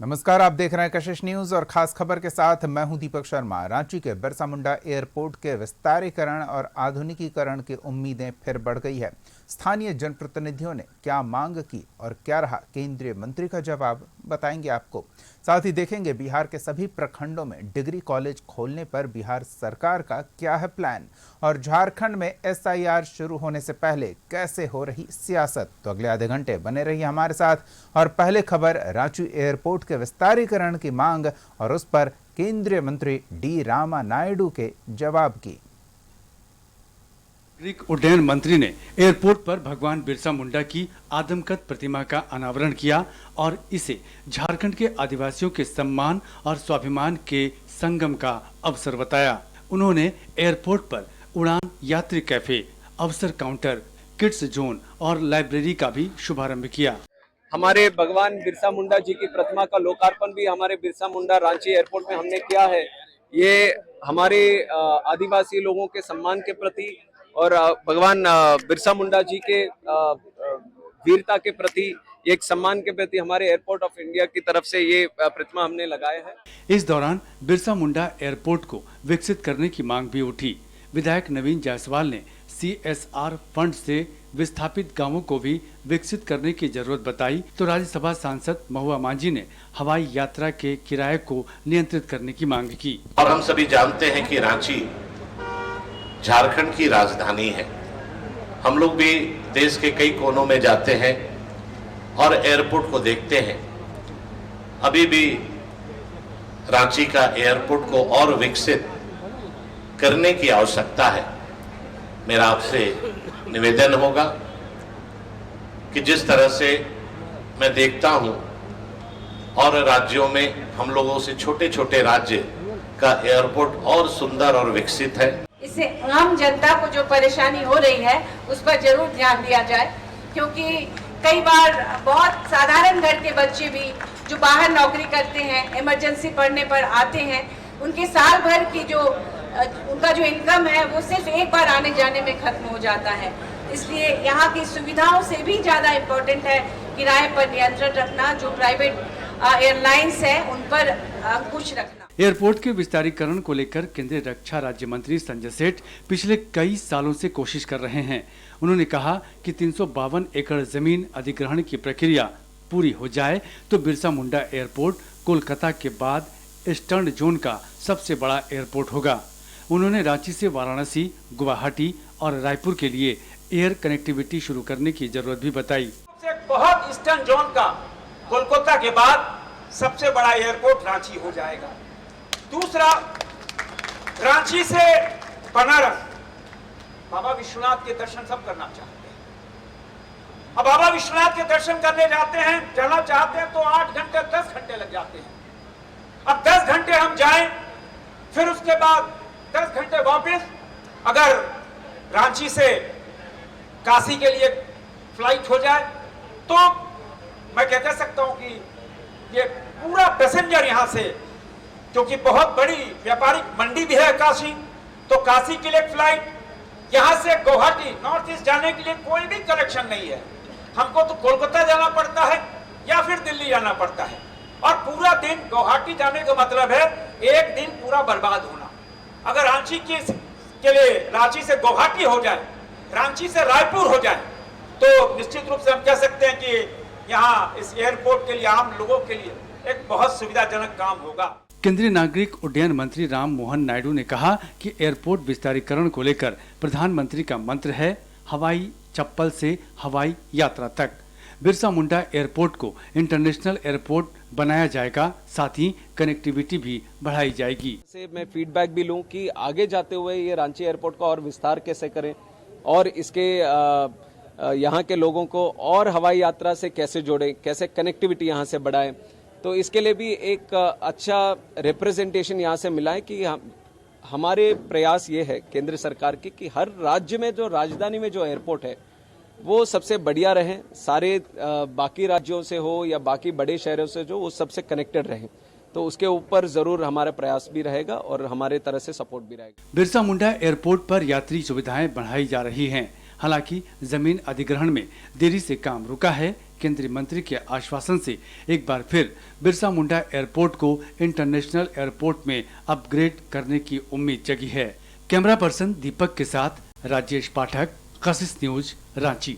नमस्कार, आप देख रहे हैं कशिश न्यूज और खास खबर के साथ मैं हूं दीपक शर्मा। रांची के बिरसा मुंडा एयरपोर्ट के विस्तारीकरण और आधुनिकीकरण की उम्मीदें फिर बढ़ गई है। स्थानीय जनप्रतिनिधियों ने क्या मांग की और क्या रहा केंद्रीय मंत्री का जवाब, बताएंगे आपको। साथ ही देखेंगे बिहार के सभी प्रखंडों में डिग्री कॉलेज खोलने पर बिहार सरकार का क्या है प्लान, और झारखंड में SIR शुरू होने से पहले कैसे हो रही सियासत। तो अगले आधे घंटे बने रहिए हमारे साथ। और पहले खबर रांची एयरपोर्ट के विस्तारीकरण की मांग और उस पर केंद्रीय मंत्री डी रामा नायडू के जवाब की। नागरिक उड्डयन मंत्री ने एयरपोर्ट पर भगवान बिरसा मुंडा की आदमकद प्रतिमा का अनावरण किया और इसे झारखंड के आदिवासियों के सम्मान और स्वाभिमान के संगम का अवसर बताया। उन्होंने एयरपोर्ट पर उड़ान यात्री कैफे, अवसर काउंटर, किड्स जोन और लाइब्रेरी का भी शुभारंभ किया। हमारे भगवान बिरसा मुंडा जी की प्रतिमा का लोकार्पण भी हमारे बिरसा मुंडा रांची एयरपोर्ट में हमने किया है। ये हमारे आदिवासी लोगों के सम्मान के प्रति और भगवान बिरसा मुंडा जी के वीरता के प्रति, एक सम्मान के प्रति हमारे एयरपोर्ट ऑफ इंडिया की तरफ से ये प्रतिमा हमने लगाया है। इस दौरान बिरसा मुंडा एयरपोर्ट को विकसित करने की मांग भी उठी। विधायक नवीन जायसवाल ने CSR फंड से विस्थापित गांवों को भी विकसित करने की जरूरत बताई, तो राज्यसभा सांसद महुआ मांझी ने हवाई यात्रा के किराए को नियंत्रित करने की मांग की। और हम सभी जानते हैं कि रांची झारखंड की राजधानी है। हम लोग भी देश के कई कोनों में जाते हैं और एयरपोर्ट को देखते हैं। अभी भी रांची का एयरपोर्ट को और विकसित करने की आवश्यकता है। मेरा आपसे निवेदन होगा कि जिस तरह से मैं देखता हूं और राज्यों में हम लोगों से छोटे छोटे राज्य का एयरपोर्ट और सुंदर और विकसित है। इससे आम जनता को जो परेशानी हो रही है उस पर जरूर ध्यान दिया जाए, क्योंकि कई बार बहुत साधारण घर के बच्चे भी जो बाहर नौकरी करते हैं, इमरजेंसी पड़ने पर आते हैं, उनके साल भर की जो उनका जो इनकम है वो सिर्फ एक बार आने जाने में खत्म हो जाता है। इसलिए यहाँ की सुविधाओं से भी ज़्यादा इम्पोर्टेंट है किराए पर नियंत्रण रखना, जो प्राइवेट एयरलाइंस है उन पर अंकुश रखना। एयरपोर्ट के विस्तारीकरण को लेकर केंद्रीय रक्षा राज्य मंत्री संजय सेठ पिछले कई सालों से कोशिश कर रहे हैं। उन्होंने कहा कि 352 एकड़ जमीन अधिग्रहण की प्रक्रिया पूरी हो जाए तो बिरसा मुंडा एयरपोर्ट कोलकाता के बाद ईस्टर्न जोन का सबसे बड़ा एयरपोर्ट होगा। उन्होंने रांची से वाराणसी, गुवाहाटी और रायपुर के लिए एयर कनेक्टिविटी शुरू करने की जरूरत भी बताई। बहुत ईस्टर्न जोन का कोलकाता के बाद सबसे बड़ा एयरपोर्ट रांची हो जाएगा। दूसरा, रांची से बनारस बाबा विश्वनाथ के दर्शन सब करना चाहते हैं। अब बाबा विश्वनाथ के दर्शन करने जाना चाहते हैं तो 8 घंटे 10 घंटे लग जाते हैं। अब 10 घंटे हम जाएं, फिर उसके बाद 10 घंटे वापस। अगर रांची से काशी के लिए फ्लाइट हो जाए तो मैं कह सकता हूं कि ये पूरा पैसेंजर यहां से, क्योंकि बहुत बड़ी व्यापारिक मंडी भी है काशी, तो काशी के लिए फ्लाइट, यहां से गुवाहाटी नॉर्थ ईस्ट जाने के लिए कोई भी कनेक्शन नहीं है। हमको तो कोलकाता जाना पड़ता है या फिर दिल्ली जाना पड़ता है, और पूरा दिन गुवाहाटी जाने का मतलब है एक दिन पूरा बर्बाद होना। अगर रांची के लिए रांची से गुवाहाटी हो जाए, रांची से रायपुर हो जाए, तो निश्चित रूप से हम कह सकते हैं कि यहाँ इस एयरपोर्ट के लिए आम लोगों के लिए एक बहुत सुविधाजनक काम होगा। केंद्रीय नागरिक उड्डयन मंत्री राम मोहन नायडू ने कहा कि एयरपोर्ट विस्तारीकरण को लेकर प्रधानमंत्री का मंत्र है हवाई चप्पल से हवाई यात्रा तक। बिरसा मुंडा एयरपोर्ट को इंटरनेशनल एयरपोर्ट बनाया जाएगा, साथ ही कनेक्टिविटी भी बढ़ाई जाएगी। से मैं फीडबैक भी लूं कि आगे जाते हुए ये रांची एयरपोर्ट का और विस्तार कैसे करें और इसके यहाँ के लोगों को और हवाई यात्रा से कैसे जोड़ें, कैसे कनेक्टिविटी यहाँ से बढ़ाएं। तो इसके लिए भी एक अच्छा रिप्रेजेंटेशन यहाँ से मिला है कि हमारे प्रयास ये है केंद्र सरकार की कि हर राज्य में जो राजधानी में जो एयरपोर्ट है वो सबसे बढ़िया रहे, सारे बाकी राज्यों से हो या बाकी बड़े शहरों से जो वो सबसे कनेक्टेड रहे। तो उसके ऊपर जरूर हमारा प्रयास भी रहेगा और हमारे तरह से सपोर्ट भी रहेगा। बिरसा मुंडा एयरपोर्ट पर यात्री सुविधाएं बढ़ाई जा रही हैं। हालांकि जमीन अधिग्रहण में देरी से काम रुका है। केंद्रीय मंत्री के आश्वासन से एक बार फिर बिरसा मुंडा एयरपोर्ट को इंटरनेशनल एयरपोर्ट में अपग्रेड करने की उम्मीद जगी है। कैमरा पर्सन दीपक के साथ राजेश पाठक, कशिश न्यूज, रांची।